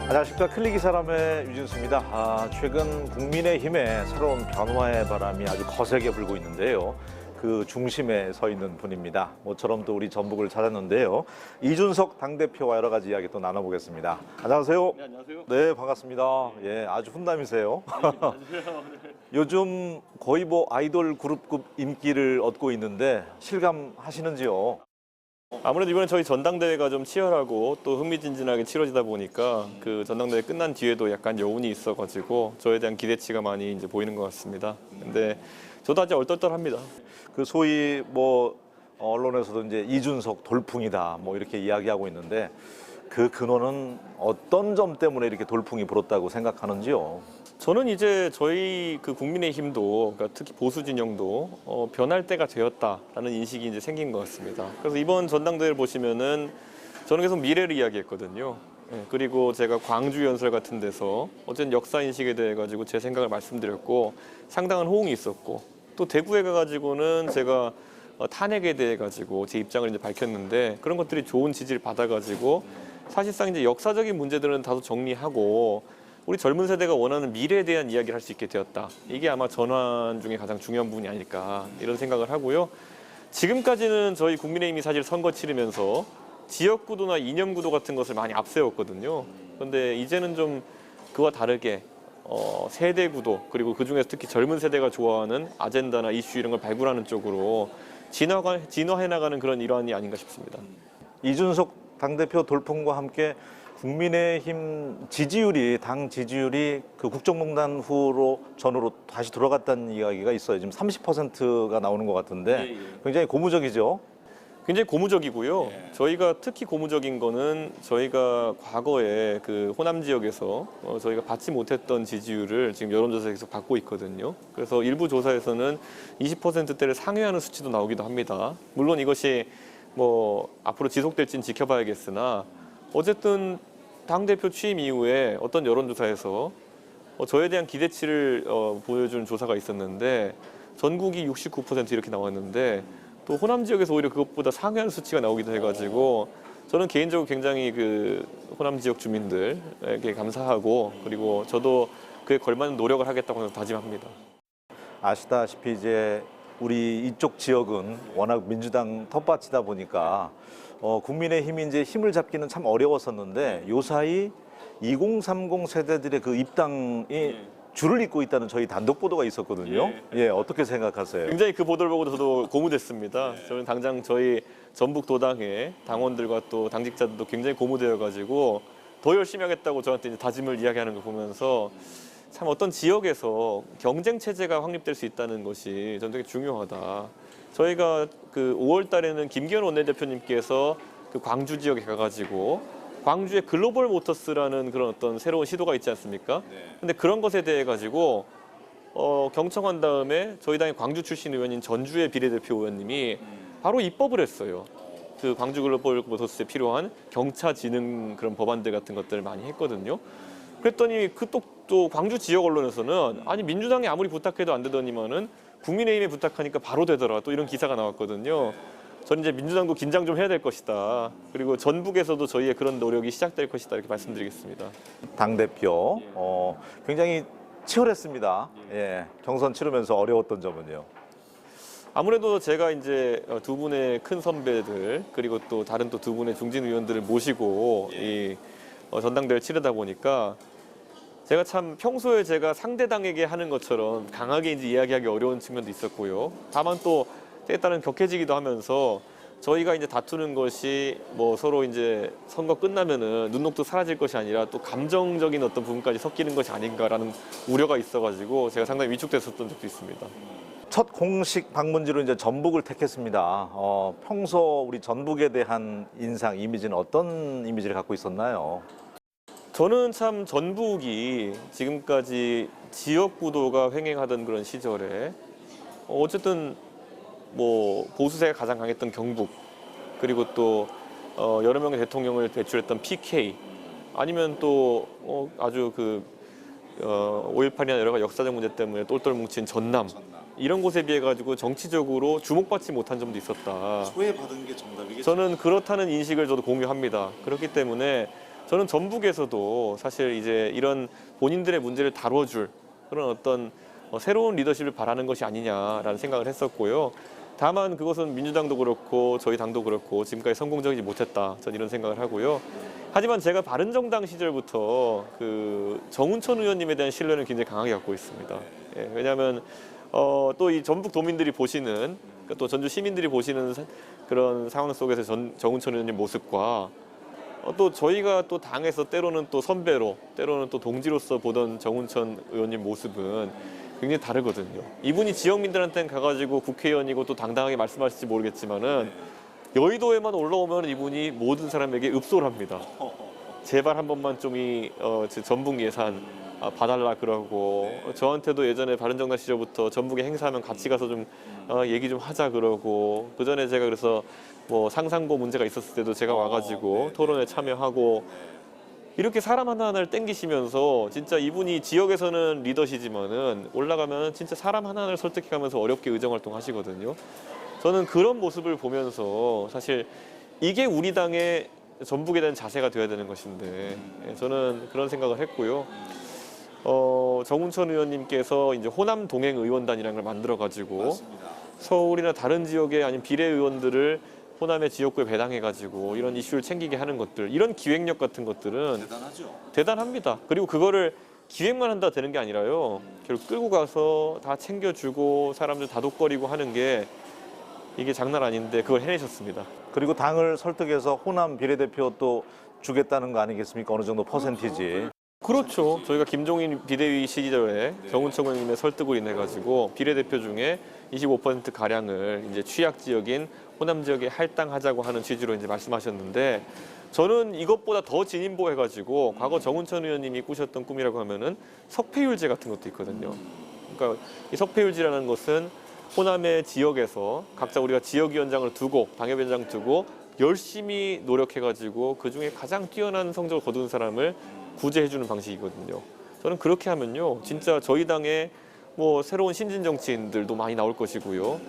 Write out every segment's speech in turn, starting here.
안녕하십니까. 클릭이 사람의 유진수입니다. 최근 국민의힘의 새로운 변화의 바람이 아주 거세게 불고 있는데요. 그 중심에 서 있는 분입니다. 모처럼 또 우리 전북을 찾았는데요. 이준석 당대표와 여러 가지 이야기 또 나눠보겠습니다. 안녕하세요. 네, 안녕하세요. 네, 반갑습니다. 예, 아주 훈남이세요. 요즘 거의 뭐 아이돌 그룹급 인기를 얻고 있는데 실감하시는지요? 아무래도 이번에 저희 전당대회가 좀 치열하고 또 흥미진진하게 치러지다 보니까 그 전당대회 끝난 뒤에도 약간 여운이 있어가지고 저에 대한 기대치가 많이 이제 보이는 것 같습니다. 근데 저도 아직 얼떨떨합니다. 그 소위 뭐 언론에서도 이제 이준석 돌풍이다 뭐 이렇게 이야기하고 있는데 그 근원은 어떤 점 때문에 이렇게 돌풍이 불었다고 생각하는지요? 저는 이제 저희 그 국민의힘도 그러니까 특히 보수 진영도 변할 때가 되었다라는 인식이 이제 생긴 것 같습니다. 그래서 이번 전당대회를 보시면은 저는 계속 미래를 이야기했거든요. 예, 그리고 제가 광주 연설 같은 데서 어쨌든 역사 인식에 대해 가지고 제 생각을 말씀드렸고 상당한 호응이 있었고 또 대구에 가가지고는 제가 탄핵에 대해 가지고 제 입장을 이제 밝혔는데 그런 것들이 좋은 지지를 받아가지고 사실상 이제 역사적인 문제들은 다소 정리하고 우리 젊은 세대가 원하는 미래에 대한 이야기를 할 수 있게 되었다. 이게 아마 전환 중에 가장 중요한 부분이 아닐까 이런 생각을 하고요. 지금까지는 저희 국민의힘이 사실 선거 치르면서 지역구도나 이념구도 같은 것을 많이 앞세웠거든요. 그런데 이제는 좀 그와 다르게 세대구도 그리고 그중에서 특히 젊은 세대가 좋아하는 아젠다나 이슈 이런 걸 발굴하는 쪽으로 진화해 나가는 그런 일환이 아닌가 싶습니다. 이준석 당대표 돌풍과 함께 국민의힘 지지율이 당 지지율이 그 국정농단 후로 전후로 다시 돌아갔다는 이야기가 있어요. 지금 30%가 나오는 것 같은데 굉장히 고무적이죠. 굉장히 고무적이고요. 저희가 특히 고무적인 거는 저희가 과거에 그 호남 지역에서 저희가 받지 못했던 지지율을 지금 여론조사에서 계속 받고 있거든요. 그래서 일부 조사에서는 20%대를 상회하는 수치도 나오기도 합니다. 물론 이것이 뭐 앞으로 지속될지는 지켜봐야겠으나 어쨌든 당대표 취임 이후에 어떤 여론조사에서 저에 대한 기대치를 보여준 조사가 있었는데 전국이 69% 이렇게 나왔는데 또 호남 지역에서 오히려 그것보다 상회하는 수치가 나오기도 해가지고 저는 개인적으로 굉장히 그 호남 지역 주민들에게 감사하고 그리고 저도 그에 걸맞는 노력을 하겠다고 다짐합니다. 아시다시피 이제 우리 이쪽 지역은 워낙 민주당 텃밭이다 보니까 국민의힘이 이제 힘을 잡기는 참 어려웠었는데 요사이 2030 세대들의 그 입당이 줄을 잇고 있다는 저희 단독 보도가 있었거든요. 예, 어떻게 생각하세요? 굉장히 그 보도를 보고 저도 고무됐습니다. 저는 당장 저희 전북 도당의 당원들과 또 당직자들도 굉장히 고무되어가지고 더 열심히 하겠다고 저한테 이제 다짐을 이야기하는 걸 보면서 참 어떤 지역에서 경쟁 체제가 확립될 수 있다는 것이 저는 되게 중요하다. 저희가 그 5월 달에는 김기현 원내대표님께서 그 광주 지역에 가가지고 광주의 글로벌 모터스라는 그런 어떤 새로운 시도가 있지 않습니까? 근데 그런 것에 대해 가지고 경청한 다음에 저희 당의 광주 출신 의원인 전주의 비례대표 의원님이 바로 입법을 했어요. 그 광주 글로벌 모터스에 필요한 경차지능 그런 법안들 같은 것들을 많이 했거든요. 그랬더니 또 광주 지역 언론에서는 아니 민주당이 아무리 부탁해도 안 되더니만은 국민의힘에 부탁하니까 바로 되더라 또 이런 기사가 나왔거든요. 저는 이제 민주당도 긴장 좀 해야 될 것이다. 그리고 전북에서도 저희의 그런 노력이 시작될 것이다 이렇게 말씀드리겠습니다. 당대표 굉장히 치열했습니다. 예, 경선 치르면서 어려웠던 점은요. 아무래도 제가 이제 두 분의 큰 선배들 그리고 또 다른 또 두 분의 중진 의원들을 모시고 이 전당대회를 치르다 보니까 제가 참 평소에 제가 상대당에게 하는 것처럼 강하게 이제 이야기하기 어려운 측면도 있었고요. 다만 또 때에 따른 격해지기도 하면서 저희가 이제 다투는 것이 뭐 서로 이제 선거 끝나면은 눈녹도 사라질 것이 아니라 또 감정적인 어떤 부분까지 섞이는 것이 아닌가라는 우려가 있어가지고 제가 상당히 위축됐었던 적도 있습니다. 첫 공식 방문지로 이제 전북을 택했습니다. 평소 우리 전북에 대한 인상, 이미지는 어떤 이미지를 갖고 있었나요? 저는 참 전북이 지금까지 지역 구도가 횡행하던 그런 시절에 어쨌든 뭐 보수세가 가장 강했던 경북 그리고 또 여러 명의 대통령을 배출했던 PK 아니면 또 아주 그 5.18이나 여러 가지 역사적 문제 때문에 똘똘 뭉친 전남 이런 곳에 비해 가지고 정치적으로 주목받지 못한 점도 있었다. 소외받은 게 정답이겠죠. 저는 그렇다는 인식을 저도 공유합니다. 그렇기 때문에 저는 전북에서도 사실 이제 이런 본인들의 문제를 다뤄줄 그런 어떤 새로운 리더십을 바라는 것이 아니냐라는 생각을 했었고요. 다만 그것은 민주당도 그렇고 저희 당도 그렇고 지금까지 성공적이지 못했다. 저는 이런 생각을 하고요. 하지만 제가 바른정당 시절부터 그 정운천 의원님에 대한 신뢰는 굉장히 강하게 갖고 있습니다. 예, 왜냐하면 또 이 전북 도민들이 보시는 또 전주 시민들이 보시는 그런 상황 속에서 정운천 의원님 모습과 또 저희가 또 당에서 때로는 또 선배로 때로는 또 동지로서 보던 정운천 의원님 모습은 굉장히 다르거든요. 이분이 지역민들한테는 가가지고 국회의원이고 또 당당하게 말씀하실지 모르겠지만은 여의도에만 올라오면 이분이 모든 사람에게 읍소를 합니다. 제발 한 번만 좀 이 전북 예산 봐달라 그러고 저한테도 예전에 바른정당 시절부터 전북에 행사하면 같이 가서 좀 얘기 좀 하자 그러고 그 전에 제가 그래서 뭐 상상고 문제가 있었을 때도 제가 와가지고 토론에 참여하고 이렇게 사람 하나하나를 땡기시면서 진짜 이분이 지역에서는 리더시지만은 올라가면 진짜 사람 하나하나를 설득해가면서 어렵게 의정 활동하시거든요. 저는 그런 모습을 보면서 사실 이게 우리 당의 전북에 대한 자세가 되어야 되는 것인데 저는 그런 생각을 했고요. 정운천 의원님께서 이제 호남 동행 의원단이라는 걸 만들어가지고 서울이나 다른 지역의 아니면 비례 의원들을 호남의 지역구에 배당해가지고 이런 이슈를 챙기게 하는 것들, 이런 기획력 같은 것들은 대단합니다. 그리고 그거를 기획만 한다 되는 게 아니라요. 결국 끌고 가서 다 챙겨주고 사람들 다독거리고 하는 게 이게 장난 아닌데 그걸 해내셨습니다. 그리고 당을 설득해서 호남 비례대표 또 주겠다는 거 아니겠습니까? 어느 정도 퍼센티지. 그렇죠. 저희가 김종인 비대위 시절에 정운천 의원님의 설득으로 인해 가지고 비례대표 중에 25% 가량을 이제 취약 지역인 호남 지역에 할당하자고 하는 취지로 이제 말씀하셨는데 저는 이것보다 더 진인보 해가지고 과거 정운천 의원님이 꾸셨던 꿈이라고 하면은 석패율제 같은 것도 있거든요. 그러니까 이 석패율제라는 것은 호남의 지역에서 각자 우리가 지역위원장을 두고 당협위원장 두고 열심히 노력해가지고 그 중에 가장 뛰어난 성적을 거둔 사람을 구제해주는 방식이거든요. 저는 그렇게 하면요, 진짜 저희 당에 뭐 새로운 신진 정치인들도 많이 나올 것이고요.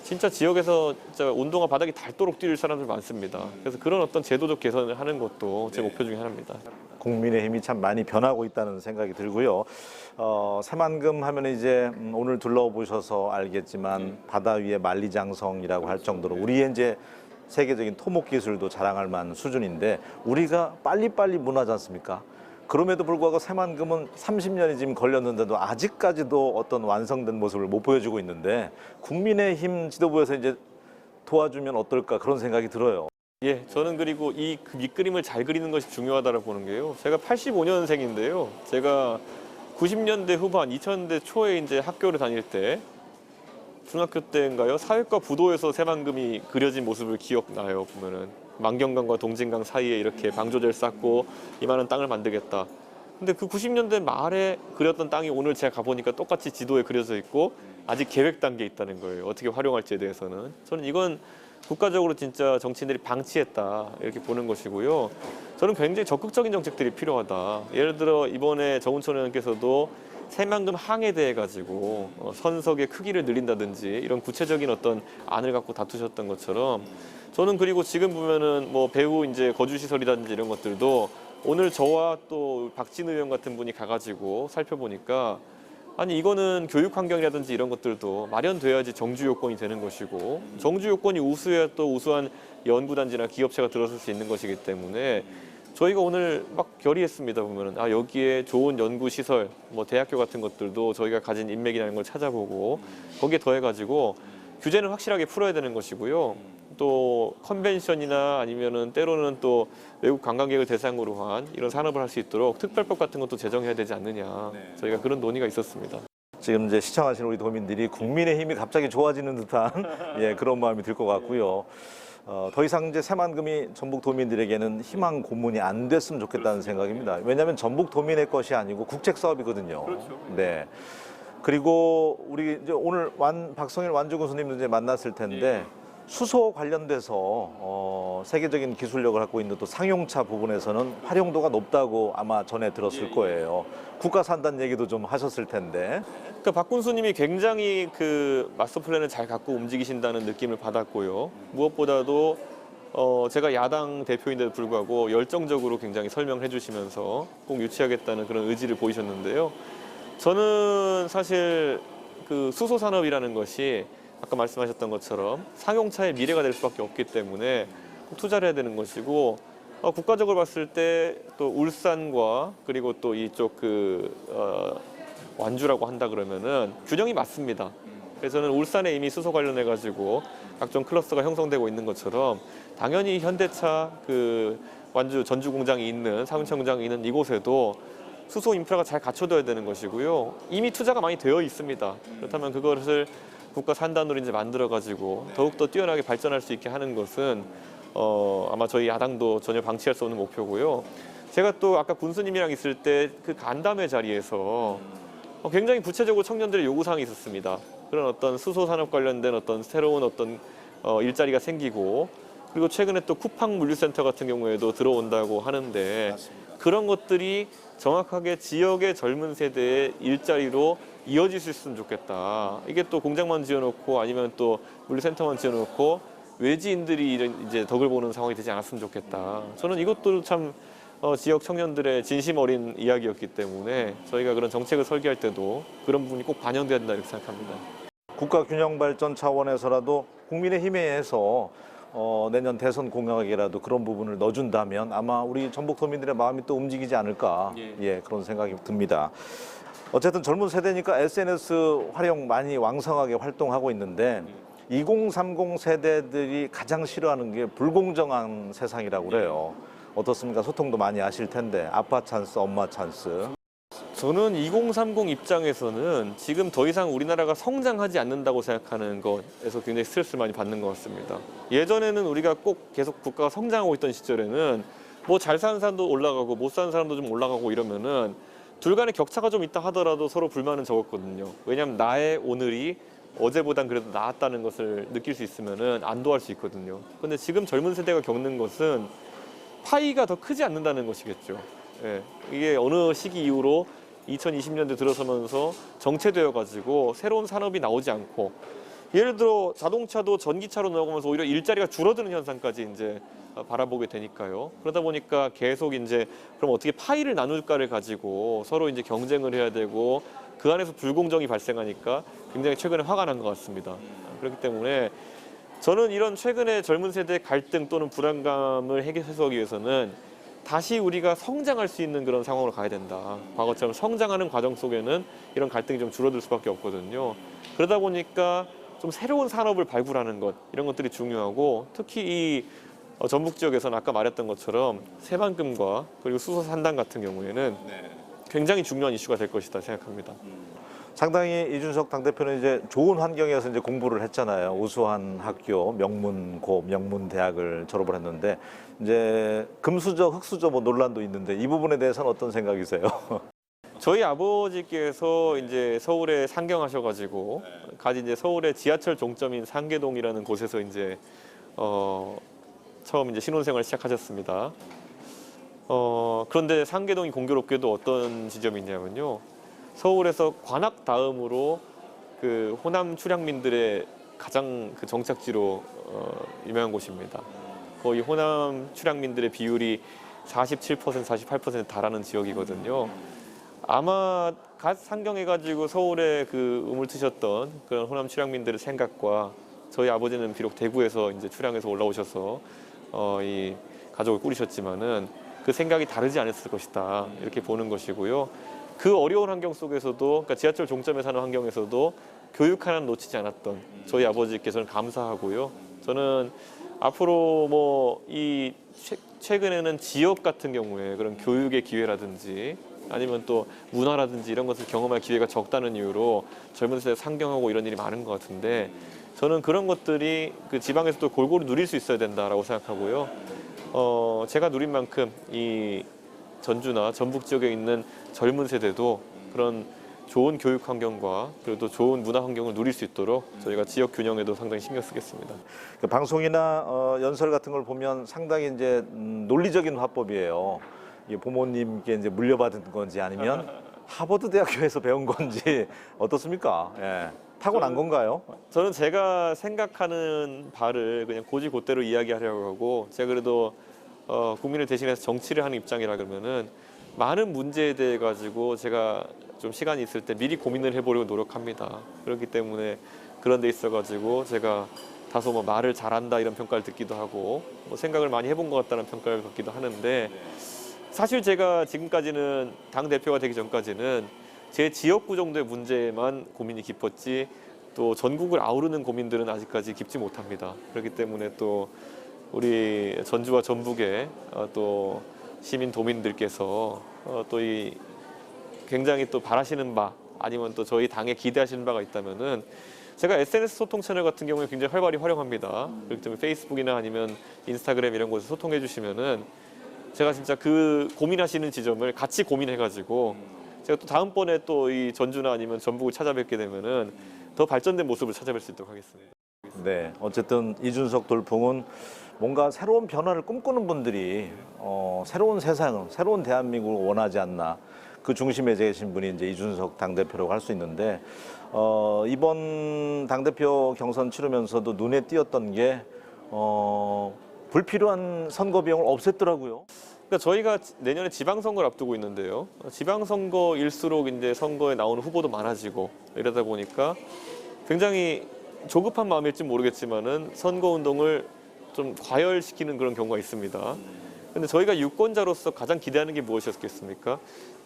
진짜 지역에서 진짜 운동화 바닥이 닳도록 뛸 사람들 많습니다. 그래서 그런 어떤 제도적 개선을 하는 것도 제 목표 중에 하나입니다. 국민의힘이 참 많이 변하고 있다는 생각이 들고요. 새만금 하면 이제 오늘 둘러보셔서 알겠지만 바다 위에 만리장성이라고 할 정도로 우리의 이제 세계적인 토목 기술도 자랑할 만한 수준인데 우리가 빨리빨리 문화지 않습니까? 그럼에도 불구하고 새만금은 30년이 지금 걸렸는데도 아직까지도 어떤 완성된 모습을 못 보여주고 있는데 국민의힘 지도부에서 이제 도와주면 어떨까 그런 생각이 들어요. 예, 저는 그리고 이 밑그림을 잘 그리는 것이 중요하다고 보는 게요. 제가 85년생인데요. 제가 90년대 후반, 2000년대 초에 이제 학교를 다닐 때 중학교 때인가요? 사회과 부도에서 새만금이 그려진 모습을 기억나요. 보면은 만경강과 동진강 사이에 이렇게 방조제를 쌓고 이만한 땅을 만들겠다. 근데 그 90년대 말에 그렸던 땅이 오늘 제가 가보니까 똑같이 지도에 그려져 있고 아직 계획 단계에 있다는 거예요. 어떻게 활용할지에 대해서는. 저는 이건 국가적으로 진짜 정치인들이 방치했다 이렇게 보는 것이고요. 저는 굉장히 적극적인 정책들이 필요하다. 예를 들어 이번에 정운천 의원께서도 새만금 항에 대해 가지고 선석의 크기를 늘린다든지 이런 구체적인 어떤 안을 갖고 다투셨던 것처럼 저는 그리고 지금 보면은 뭐 배후 이제 거주시설이라든지 이런 것들도 오늘 저와 또 박진 의원 같은 분이 가가지고 살펴보니까 아니 이거는 교육 환경이라든지 이런 것들도 마련돼야지 정주 요건이 되는 것이고 정주 요건이 우수해야 또 우수한 연구단지나 기업체가 들어설 수 있는 것이기 때문에 저희가 오늘 막 결의했습니다. 보면은 아 여기에 좋은 연구 시설, 뭐 대학교 같은 것들도 저희가 가진 인맥이라는 걸 찾아보고 거기에 더해가지고 규제는 확실하게 풀어야 되는 것이고요. 또 컨벤션이나 아니면은 때로는 또 외국 관광객을 대상으로 한 이런 산업을 할 수 있도록 특별법 같은 것도 제정해야 되지 않느냐. 저희가 그런 논의가 있었습니다. 지금 이제 시청하시는 우리 도민들이 국민의힘이 갑자기 좋아지는 듯한 예, 그런 마음이 들 것 같고요. 더 이상 이제 새만금이 전북 도민들에게는 희망 고문이 안 됐으면 좋겠다는 생각입니다. 왜냐하면 전북 도민의 것이 아니고 국책 사업이거든요. 그렇죠. 네. 그리고 우리 이제 오늘 박성일 완주군 스님도 이제 만났을 텐데 수소 관련돼서 세계적인 기술력을 갖고 있는 또 상용차 부분에서는 활용도가 높다고 아마 전에 들었을 거예요. 국가 산단 얘기도 좀 하셨을 텐데. 그러니까 박 군수님이 굉장히 그 마스터 플랜을 잘 갖고 움직이신다는 느낌을 받았고요. 무엇보다도 제가 야당 대표인데도 불구하고 열정적으로 굉장히 설명을 해주시면서 꼭 유치하겠다는 그런 의지를 보이셨는데요. 저는 사실 그 수소 산업이라는 것이 아까 말씀하셨던 것처럼 상용차의 미래가 될 수밖에 없기 때문에 꼭 투자를 해야 되는 것이고, 국가적으로 봤을 때 또 울산과 그리고 또 이쪽 완주라고 한다 그러면은 균형이 맞습니다. 그래서 저는 울산에 이미 수소 관련해 가지고 각종 클러스터가 형성되고 있는 것처럼 당연히 현대차 완주 전주 공장이 있는 상용차 공장이 있는 이곳에도 수소 인프라가 잘 갖춰져야 되는 것이고요. 이미 투자가 많이 되어 있습니다. 그렇다면 그것을 국가 산단으로 이제 만들어 가지고 더욱더 뛰어나게 발전할 수 있게 하는 것은 아마 저희 야당도 전혀 방치할 수 없는 목표고요. 제가 또 아까 군수님이랑 있을 때 그 간담회 자리에서 굉장히 구체적으로 청년들의 요구사항이 있었습니다. 그런 어떤 수소 산업 관련된 어떤 새로운 어떤 일자리가 생기고, 그리고 최근에 또 쿠팡 물류센터 같은 경우에도 들어온다고 하는데, 그런 것들이 정확하게 지역의 젊은 세대의 일자리로 이어질 수 있으면 좋겠다. 이게 또 공장만 지어놓고 아니면 또 물류센터만 지어놓고 외지인들이 이제 덕을 보는 상황이 되지 않았으면 좋겠다. 저는 이것도 참 지역 청년들의 진심 어린 이야기였기 때문에 저희가 그런 정책을 설계할 때도 그런 부분이 꼭 반영돼야 된다 이렇게 생각합니다. 국가 균형 발전 차원에서라도 국민의힘에 의해서 내년 대선 공약이라도 그런 부분을 넣어준다면 아마 우리 전북도민들의 마음이 또 움직이지 않을까, 예, 그런 생각이 듭니다. 어쨌든 젊은 세대니까 SNS 활용 많이 왕성하게 활동하고 있는데 2030 세대들이 가장 싫어하는 게 불공정한 세상이라고 그래요. 어떻습니까? 소통도 많이 하실 텐데 아빠 찬스, 엄마 찬스. 저는 2030 입장에서는 지금 더 이상 우리나라가 성장하지 않는다고 생각하는 것에서 굉장히 스트레스를 많이 받는 것 같습니다. 예전에는 우리가 꼭 계속 국가가 성장하고 있던 시절에는 뭐 잘 사는 사람도 올라가고 못 사는 사람도 좀 올라가고 이러면은 둘 간의 격차가 좀 있다 하더라도 서로 불만은 적었거든요. 왜냐하면 나의 오늘이 어제보단 그래도 나았다는 것을 느낄 수 있으면은 안도할 수 있거든요. 근데 지금 젊은 세대가 겪는 것은 파이가 더 크지 않는다는 것이겠죠. 예, 이게 어느 시기 이후로 2020년대 들어서면서 정체되어 가지고 새로운 산업이 나오지 않고, 예를 들어 자동차도 전기차로 나가면서 오히려 일자리가 줄어드는 현상까지 이제 바라보게 되니까요. 그러다 보니까 계속 이제 그럼 어떻게 파이를 나눌까를 가지고 서로 이제 경쟁을 해야 되고 그 안에서 불공정이 발생하니까 굉장히 최근에 화가 난 것 같습니다. 그렇기 때문에 저는 이런 최근의 젊은 세대의 갈등 또는 불안감을 해소하기 위해서는 다시 우리가 성장할 수 있는 그런 상황으로 가야 된다. 과거처럼 성장하는 과정 속에는 이런 갈등이 좀 줄어들 수밖에 없거든요. 그러다 보니까 좀 새로운 산업을 발굴하는 것, 이런 것들이 중요하고, 특히 이 전북 지역에서는 아까 말했던 것처럼 새만금과 그리고 수소 산단 같은 경우에는 굉장히 중요한 이슈가 될 것이다 생각합니다. 상당히 이준석 당대표는 이제 좋은 환경에서 이제 공부를 했잖아요. 우수한 학교, 명문고, 명문대학을 졸업을 했는데 이제 금수저, 흑수저 뭐 논란도 있는데 이 부분에 대해서는 어떤 생각이세요? 저희 아버지께서 이제 서울에 상경하셔가지고 가지 이제 서울의 지하철 종점인 상계동이라는 곳에서 이제 처음 이제 신혼생활을 시작하셨습니다. 그런데 상계동이 공교롭게도 어떤 지점이 있냐면요. 서울에서 관악 다음으로 그 호남 출향민들의 가장 그 정착지로 유명한 곳입니다. 거의 호남 출향민들의 비율이 47%, 48%에 달하는 지역이거든요. 아마 갓 상경해가지고 서울에 그 우물 트셨던 그런 호남 출향민들의 생각과 저희 아버지는 비록 대구에서 이제 출향해서 올라오셔서 이 가족을 꾸리셨지만은 그 생각이 다르지 않았을 것이다 이렇게 보는 것이고요. 그 어려운 환경 속에서도, 그러니까 지하철 종점에 사는 환경에서도 교육 하나는 놓치지 않았던 저희 아버지께서는 감사하고요. 저는 앞으로 뭐 이 최근에는 지역 같은 경우에 그런 교육의 기회라든지 아니면 또 문화라든지 이런 것을 경험할 기회가 적다는 이유로 젊은 세대 상경하고 이런 일이 많은 것 같은데, 저는 그런 것들이 그 지방에서도 골고루 누릴 수 있어야 된다라고 생각하고요. 제가 누린 만큼 이 전주나 전북 지역에 있는 젊은 세대도 그런 좋은 교육 환경과 그리고 또 좋은 문화 환경을 누릴 수 있도록 저희가 지역 균형에도 상당히 신경 쓰겠습니다. 그 방송이나 연설 같은 걸 보면 상당히 이제 논리적인 화법이에요. 이게 부모님께 이제 물려받은 건지 아니면 하버드 대학교에서 배운 건지 어떻습니까? 예. 타고난 건가요? 저는 제가 생각하는 바를 그냥 고지고대로 이야기하려고 하고, 제가 그래도 국민을 대신해서 정치를 하는 입장이라 그러면은 많은 문제에 대해 가지고 제가 좀 시간이 있을 때 미리 고민을 해보려고 노력합니다. 그렇기 때문에 그런 데 있어 가지고 제가 다소 뭐 말을 잘한다 이런 평가를 듣기도 하고, 뭐 생각을 많이 해본 것 같다는 평가를 받기도 하는데, 사실 제가 지금까지는 당 대표가 되기 전까지는 제 지역구 정도의 문제만 고민이 깊었지, 또 전국을 아우르는 고민들은 아직까지 깊지 못합니다. 그렇기 때문에 또 우리 전주와 전북의 또 시민 도민들께서 또 이 굉장히 또 바라시는 바, 아니면 또 저희 당에 기대하시는 바가 있다면은, 제가 SNS 소통 채널 같은 경우에 굉장히 활발히 활용합니다. 그렇기 때문에 페이스북이나 아니면 인스타그램 이런 곳에 소통해 주시면은 제가 진짜 그 고민하시는 지점을 같이 고민해가지고 제가 또 다음번에 또 이 전주나 아니면 전북을 찾아뵙게 되면은 더 발전된 모습을 찾아뵐 수 있도록 하겠습니다. 네, 어쨌든 이준석 돌풍은 뭔가 새로운 변화를 꿈꾸는 분들이 새로운 세상, 새로운 대한민국을 원하지 않나. 그 중심에 계신 분이 이제 이준석 당대표라고 할 수 있는데, 이번 당대표 경선 치르면서도 눈에 띄었던 게 불필요한 선거 비용을 없앴더라고요. 그러니까 저희가 내년에 지방선거를 앞두고 있는데요. 지방선거일수록 이제 선거에 나오는 후보도 많아지고 이러다 보니까 굉장히 조급한 마음일지 모르겠지만은 선거운동을 좀 과열시키는 그런 경우가 있습니다. 근데 저희가 유권자로서 가장 기대하는 게 무엇이었겠습니까?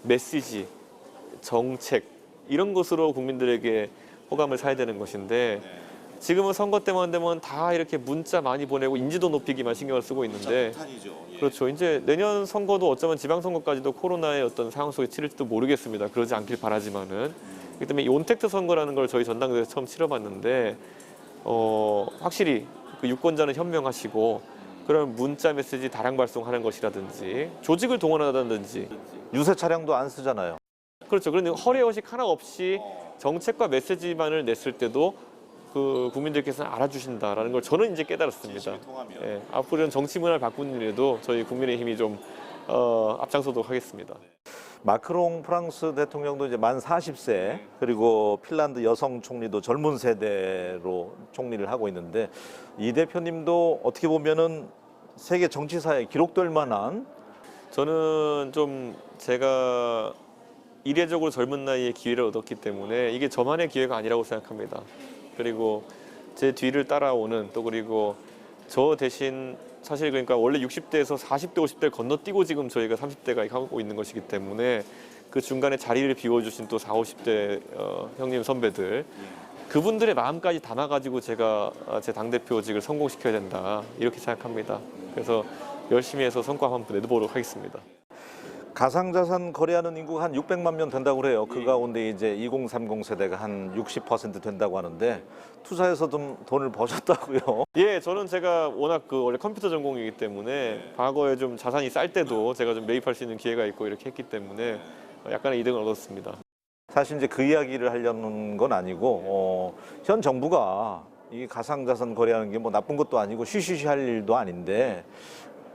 메시지, 정책 이런 것으로 국민들에게 호감을 사야 되는 것인데, 지금은 선거 때만 되면 다 이렇게 문자 많이 보내고 인지도 높이기만 신경을 쓰고 있는데, 그렇죠. 이제 내년 선거도 어쩌면 지방선거까지도 코로나의 어떤 상황 속에 치를지도 모르겠습니다. 그러지 않길 바라지만은. 그렇기 때문에 이 온택트 선거라는 걸 저희 전당대회에서 처음 치러봤는데, 확실히 그 유권자는 현명하시고, 그런 문자 메시지 다량 발송하는 것이라든지 조직을 동원한다든지. 유세 차량도 안 쓰잖아요. 그렇죠. 그런데 허례허식 하나 없이 정책과 메시지만을 냈을 때도 그 국민들께서는 알아주신다라는 걸 저는 이제 깨달았습니다. 예, 앞으로는 정치 문화를 바꾸는 일에도 저희 국민의힘이 좀 앞장서도록 하겠습니다. 마크롱 프랑스 대통령도 이제 만 40세, 그리고 핀란드 여성 총리도 젊은 세대로 총리를 하고 있는데, 이 대표님도 어떻게 보면은 세계 정치사에 기록될 만한. 저는 좀 제가 이례적으로 젊은 나이에 기회를 얻었기 때문에 이게 저만의 기회가 아니라고 생각합니다. 그리고 제 뒤를 따라오는, 또 그리고 저 대신 사실 그러니까 원래 60대에서 40대, 50대를 건너뛰고 지금 저희가 30대가 하고 있는 것이기 때문에, 그 중간에 자리를 비워주신 또 40, 50대 형님 선배들, 그분들의 마음까지 담아가지고 제가 제 당대표직을 성공시켜야 된다 이렇게 생각합니다. 그래서 열심히 해서 성과 한번 내보도록 하겠습니다. 가상자산 거래하는 인구가 한 600만 명 된다고 그래요. 그 가운데 이제 2030 세대가 한 60% 된다고 하는데, 투자해서 좀 돈을 버셨다고요. 예, 저는 제가 워낙 원래 컴퓨터 전공이기 때문에 과거에 좀 자산이 쌀 때도 제가 좀 매입할 수 있는 기회가 있고 이렇게 했기 때문에 약간의 이득을 얻었습니다. 사실 이제 그 이야기를 하려는 건 아니고, 현 정부가 이 가상자산 거래하는 게 뭐 나쁜 것도 아니고 쉬쉬쉬 할 일도 아닌데,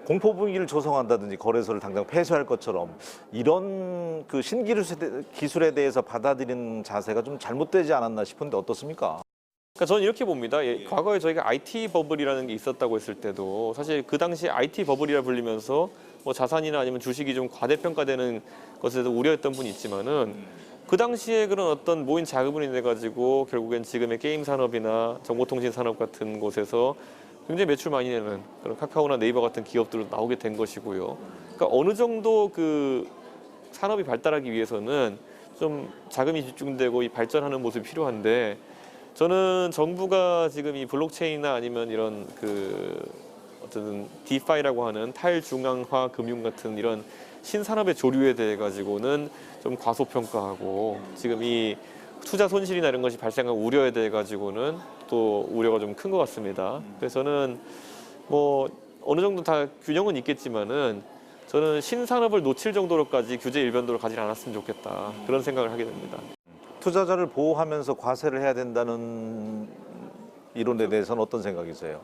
공포 분위기를 조성한다든지 거래소를 당장 폐쇄할 것처럼 이런 그 신기술에 대해서 받아들이는 자세가 좀 잘못되지 않았나 싶은데 어떻습니까? 그러니까 저는 이렇게 봅니다. 과거에 저희가 IT 버블이라는 게 있었다고 했을 때도 사실 그 당시 IT 버블이라 불리면서 뭐 자산이나 아니면 주식이 좀 과대평가되는 것에 대해서 우려했던 분이 있지만은, 그 당시에 그런 어떤 모인 자금을 내 가지고 결국엔 지금의 게임 산업이나 정보통신 산업 같은 곳에서 굉장히 매출 많이 내는 그런 카카오나 네이버 같은 기업들로 나오게 된 것이고요. 그러니까 어느 정도 그 산업이 발달하기 위해서는 좀 자금이 집중되고 이 발전하는 모습이 필요한데, 저는 정부가 지금 이 블록체인이나 아니면 이런 그 어쨌든 디파이라고 하는 탈중앙화 금융 같은 이런 신산업의 조류에 대해 가지고는 좀 과소평가하고, 지금 이 투자 손실이나 이런 것이 발생한 우려에 대해 가지고는 또 우려가 좀 큰 것 같습니다. 그래서 저는 뭐 어느 정도 다 균형은 있겠지만은, 저는 신산업을 놓칠 정도로까지 규제 일변도를 가지 않았으면 좋겠다, 그런 생각을 하게 됩니다. 투자자를 보호하면서 과세를 해야 된다는 이론에 대해서는 어떤 생각이세요?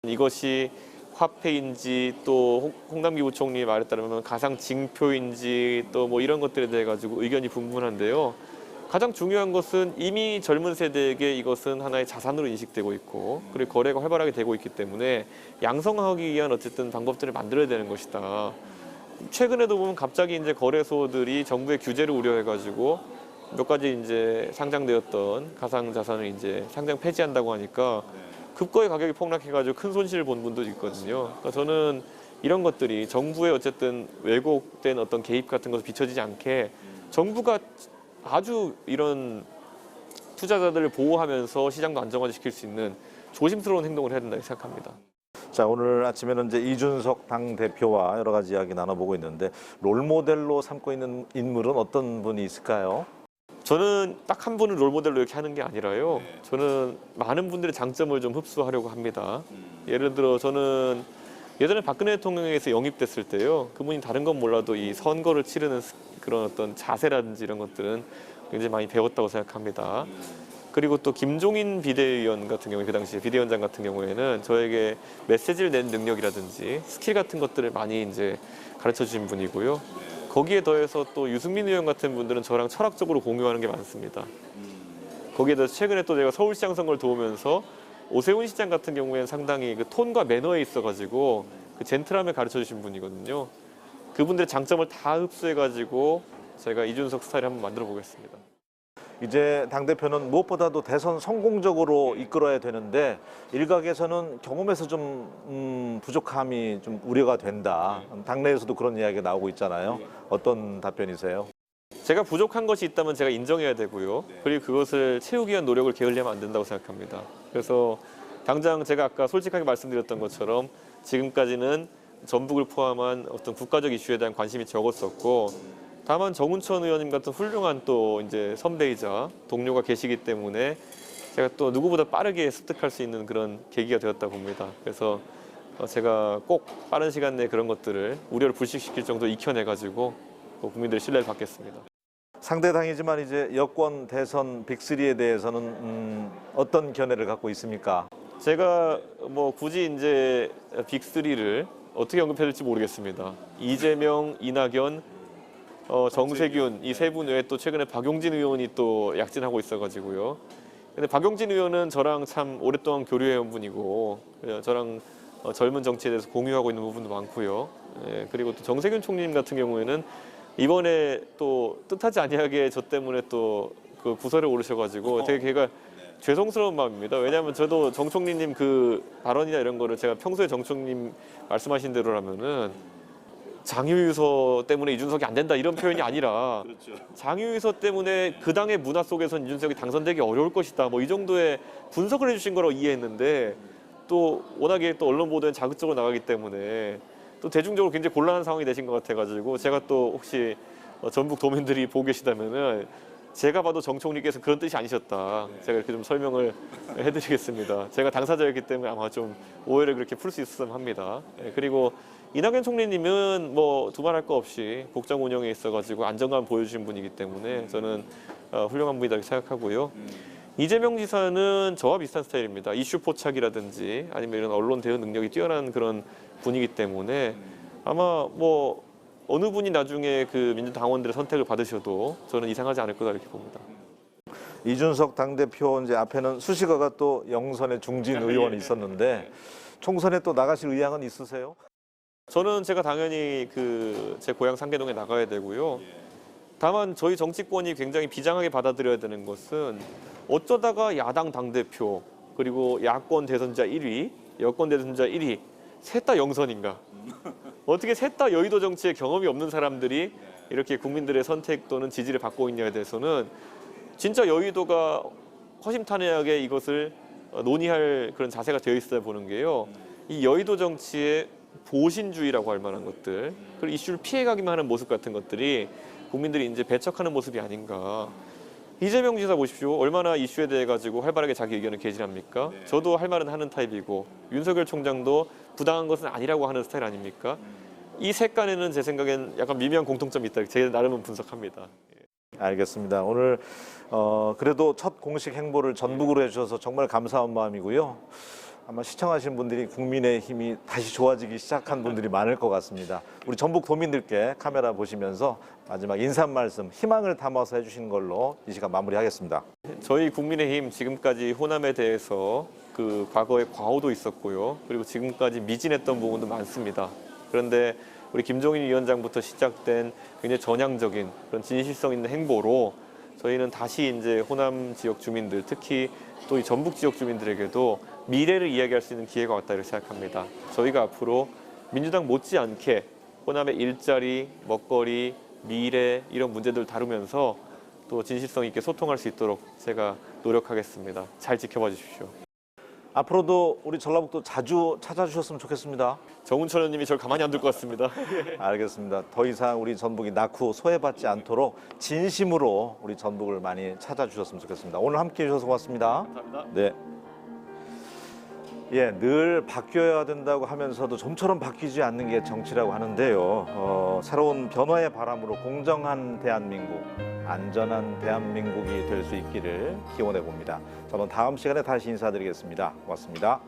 이것이 화폐인지, 또 홍남기 부총리 말에 따르면 가상 징표인지, 또 뭐 이런 것들에 대해 가지고 의견이 분분한데요. 가장 중요한 것은 이미 젊은 세대에게 이것은 하나의 자산으로 인식되고 있고 그리고 거래가 활발하게 되고 있기 때문에 양성하기 위한 어쨌든 방법들을 만들어야 되는 것이다. 최근에도 보면 갑자기 이제 거래소들이 정부의 규제를 우려해가지고 몇 가지 이제 상장되었던 가상 자산을 이제 상장 폐지한다고 하니까 급거의 가격이 폭락해가지고 큰 손실을 본 분도 있거든요. 그러니까 저는 이런 것들이 정부의 어쨌든 왜곡된 어떤 개입 같은 것을 비춰지지 않게 정부가 아주 이런 투자자들을 보호하면서 시장도 안정화시킬 수 있는 조심스러운 행동을 해야 된다고 생각합니다. 자, 오늘 아침에는 이제 이준석 당대표와 여러 가지 이야기 나눠보고 있는데 롤모델로 삼고 있는 인물은 어떤 분이 있을까요? 저는 딱 한 분을 롤모델로 이렇게 하는 게 아니라요. 저는 많은 분들의 장점을 좀 흡수하려고 합니다. 예를 들어 저는 예전에 박근혜 대통령에서 영입됐을 때요. 그분이 다른 건 몰라도 이 선거를 치르는 그런 어떤 자세라든지 이런 것들은 굉장히 많이 배웠다고 생각합니다. 그리고 또 김종인 비대위원 같은 경우에 그 당시 비대위원장 같은 경우에는 저에게 메시지를 낸 능력이라든지 스킬 같은 것들을 많이 이제 가르쳐 주신 분이고요. 거기에 더해서 또 유승민 의원 같은 분들은 저랑 철학적으로 공유하는 게 많습니다. 거기에 더해서 최근에 또 제가 서울시장 선거를 도우면서 오세훈 시장 같은 경우에는 상당히 그 톤과 매너에 있어가지고 그 젠틀함을 가르쳐 주신 분이거든요. 그분들의 장점을 다 흡수해가지고 제가 이준석 스타일을 한번 만들어 보겠습니다. 이제 당대표는 무엇보다도 대선 성공적으로 이끌어야 되는데 일각에서는 경험에서 좀 부족함이 좀 우려가 된다. 당내에서도 그런 이야기가 나오고 있잖아요. 어떤 답변이세요? 제가 부족한 것이 있다면 제가 인정해야 되고요. 그리고 그것을 채우기 위한 노력을 게을리하면 안 된다고 생각합니다. 그래서 당장 제가 아까 솔직하게 말씀드렸던 것처럼 지금까지는 전북을 포함한 어떤 국가적 이슈에 대한 관심이 적었었고 다만 정운천 의원님 같은 훌륭한 또 이제 선배이자 동료가 계시기 때문에 제가 또 누구보다 빠르게 습득할 수 있는 그런 계기가 되었다 봅니다. 그래서 제가 꼭 빠른 시간 내에 그런 것들을 우려를 불식시킬 정도로 익혀내가지고 국민들의 신뢰를 받겠습니다. 상대당이지만 이제 여권 대선 빅3에 대해서는 어떤 견해를 갖고 있습니까? 제가 뭐 굳이 이제 빅3를 어떻게 언급해야 될지 모르겠습니다. 이재명, 이낙연, 정세균 이 세 분 외에 또 최근에 박용진 의원이 또 약진하고 있어가지고요. 근데 박용진 의원은 저랑 참 오랫동안 교류해온 분이고 저랑 젊은 정치에 대해서 공유하고 있는 부분도 많고요. 예, 그리고 또 정세균 총리님 같은 경우에는 이번에 또 뜻하지 아니하게 저 때문에 또 그 부설에 오르셔가지고 되게 걔가 죄송스러운 마음입니다. 왜냐하면 저도 정 총리님 그 발언이나 이런 거를 제가 평소에 정 총리님 말씀하신 대로라면은 장유유서 때문에 이준석이 안 된다 이런 표현이 아니라 장유유서 때문에 그 당의 문화 속에서는 이준석이 당선되기 어려울 것이다 뭐 이 정도의 분석을 해주신 거라고 이해했는데 또 워낙에 또 언론 보도엔 자극적으로 나가기 때문에 또 대중적으로 굉장히 곤란한 상황이 되신 것 같아가지고 제가 또 혹시 전북 도민들이 보고 계시다면은 제가 봐도 정 총리께서 그런 뜻이 아니셨다. 제가 이렇게 좀 설명을 해드리겠습니다. 제가 당사자였기 때문에 아마 좀 오해를 그렇게 풀 수 있었으면 합니다. 그리고 이낙연 총리님은 뭐 두말할 거 없이 국정 운영에 있어가지고 안정감 보여주신 분이기 때문에 저는 훌륭한 분이라고 생각하고요. 이재명 지사는 저와 비슷한 스타일입니다. 이슈 포착이라든지 아니면 이런 언론 대응 능력이 뛰어난 그런 분이기 때문에 아마 뭐 어느 분이 나중에 그 민주당원들의 선택을 받으셔도 저는 이상하지 않을 거다 이렇게 봅니다. 이준석 당대표 이제 앞에는 수식어가 또 영선의 중진 의원이 있었는데 총선에 또 나가실 의향은 있으세요? 저는 제가 당연히 그 제 고향 상계동에 나가야 되고요. 다만 저희 정치권이 굉장히 비장하게 받아들여야 되는 것은 어쩌다가 야당 당대표 그리고 야권 대선자 1위, 여권 대선자 1위 셋 다 영선인가? 어떻게 셋 다 여의도 정치에 경험이 없는 사람들이 이렇게 국민들의 선택 또는 지지를 받고 있냐에 대해서는 진짜 여의도가 허심탄회하게 이것을 논의할 그런 자세가 되어 있어야 보는 게요. 이 여의도 정치의 보신주의라고 할 만한 것들, 그리고 이슈를 피해가기만 하는 모습 같은 것들이 국민들이 이제 배척하는 모습이 아닌가. 이재명 지사 보십시오. 얼마나 이슈에 대해 가지고 활발하게 자기 의견을 개진합니까? 저도 할 말은 하는 타입이고 윤석열 총장도 부당한 것은 아니라고 하는 스타일 아닙니까? 이 셋 간에는 제 생각엔 약간 미묘한 공통점이 있다. 제 나름은 분석합니다. 알겠습니다. 오늘 그래도 첫 공식 행보를 전북으로 해주셔서 정말 감사한 마음이고요. 아마 시청하신 분들이 국민의힘이 다시 좋아지기 시작한 분들이 많을 것 같습니다. 우리 전북 도민들께 카메라 보시면서 마지막 인사 말씀, 희망을 담아서 해주시는 걸로 이 시간 마무리하겠습니다. 저희 국민의힘 지금까지 호남에 대해서 그 과거에 과오도 있었고요. 그리고 지금까지 미진했던 부분도 많습니다. 그런데 우리 김종인 위원장부터 시작된 굉장히 전향적인 그런 진실성 있는 행보로 저희는 다시 이제 호남 지역 주민들, 특히 또 이 전북 지역 주민들에게도 미래를 이야기할 수 있는 기회가 왔다 이렇게 생각합니다. 저희가 앞으로 민주당 못지않게 호남의 일자리, 먹거리, 미래 이런 문제들 다루면서 또 진실성 있게 소통할 수 있도록 제가 노력하겠습니다. 잘 지켜봐 주십시오. 앞으로도 우리 전라북도 자주 찾아주셨으면 좋겠습니다. 정운천 의원님이 저를 가만히 안 둘 것 같습니다. 알겠습니다. 더 이상 우리 전북이 낙후 소외받지 않도록 진심으로 우리 전북을 많이 찾아주셨으면 좋겠습니다. 오늘 함께해 주셔서 고맙습니다. 감사합니다. 네. 예, 늘 바뀌어야 된다고 하면서도 좀처럼 바뀌지 않는 게 정치라고 하는데요. 새로운 변화의 바람으로 공정한 대한민국, 안전한 대한민국이 될 수 있기를 기원해 봅니다. 저는 다음 시간에 다시 인사드리겠습니다. 고맙습니다.